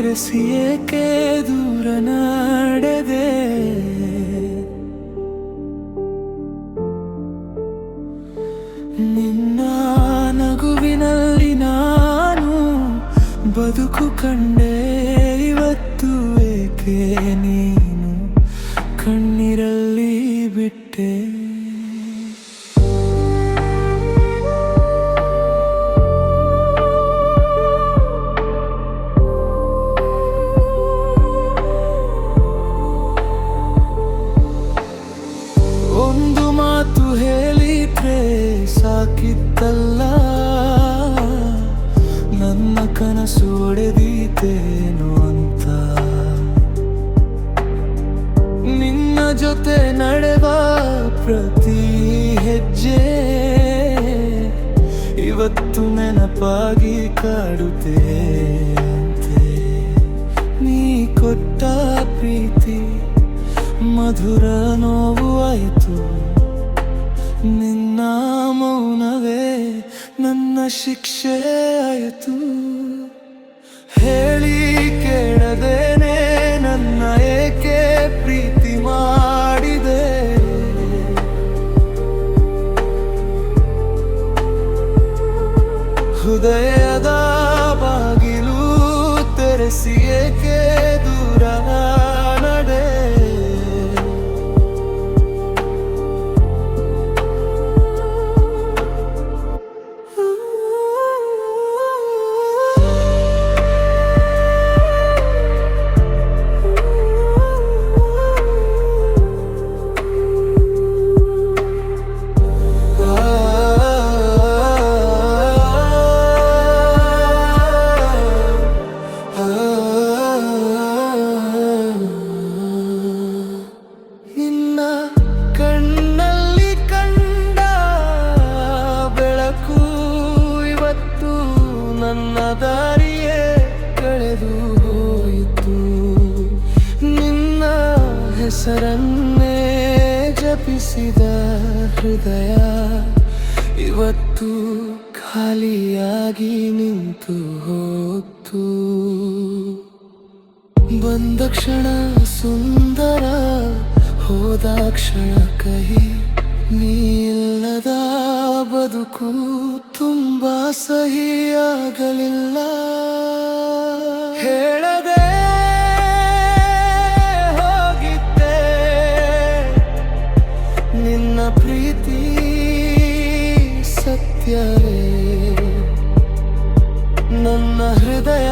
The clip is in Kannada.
ತೆರೆಸಿ ಏಕೆ ದೂರ ನಡೆದೆ. ನಿನ್ನ ನಗುವಿನಲ್ಲಿ ನಾನು ಬದುಕು ಕಂಡೆ. ಇವತ್ತು ಏಕೆ ನೀನು ಕಣ್ಣೀರಲ್ಲಿ ಬಿಟ್ಟೆ. ಒಂದು ಮಾತು ಹೇಳಿದ್ರೆ ಸಾಕಿತ್ತಲ್ಲ, ನನ್ನ ಕನಸು ಒಡೆದೀತೇನು ಅಂತ. ನಿನ್ನ ಜೊತೆ ನಡೆವ ಪ್ರತಿ ಹೆಜ್ಜೆ ಇವತ್ತು ನೆನಪಾಗಿ ಕಾಡುತ್ತೆ. ನೀ ಕೊಟ್ಟ ಪ್ರೀತಿ ಮಧುರ ನೋವು ಆಯಿತು. ನಿನ್ನ ಮೌನವೇ ನನ್ನ ಶಿಕ್ಷೆ ಆಯಿತು. ಹೇಳಿ ಕೇಳದೇನೆ ನನ್ನ ಏಕೆ ಪ್ರೀತಿ ಮಾಡಿದೆ. ಹೃದಯದ ಬಾಗಿಲು ತೆರೆಸಿ ಏಕೆ ದೂರ ನಡೆ. ಕಣ್ಣಲ್ಲಿ ಕಂಡ ಬೆಳಕು ಇವತ್ತು ನನ್ನ ದಾರಿಯೇ ಕಳೆದು ಹೋಯಿತು. ನಿನ್ನ ಹೆಸರನ್ನೇ ಜಪಿಸಿದ ಹೃದಯ ಇವತ್ತು ಖಾಲಿಯಾಗಿ ನಿಂತು ಹೋಗ್ತು. ಬಂದ ಕ್ಷಣ ಸುಂದರ, ಹೋದ ಕ್ಷಣ ಕಹಿ. ನೀ ಇಲ್ಲದ ಬದುಕು ತುಂಬಾ ಸಹಿಯಾಗಲಿಲ್ಲ. ಹೇಳದೆ ಹೋಗಿದ್ದೆ ನಿನ್ನ ಪ್ರೀತಿ ಸತ್ಯವೇ. ನನ್ನ ಹೃದಯ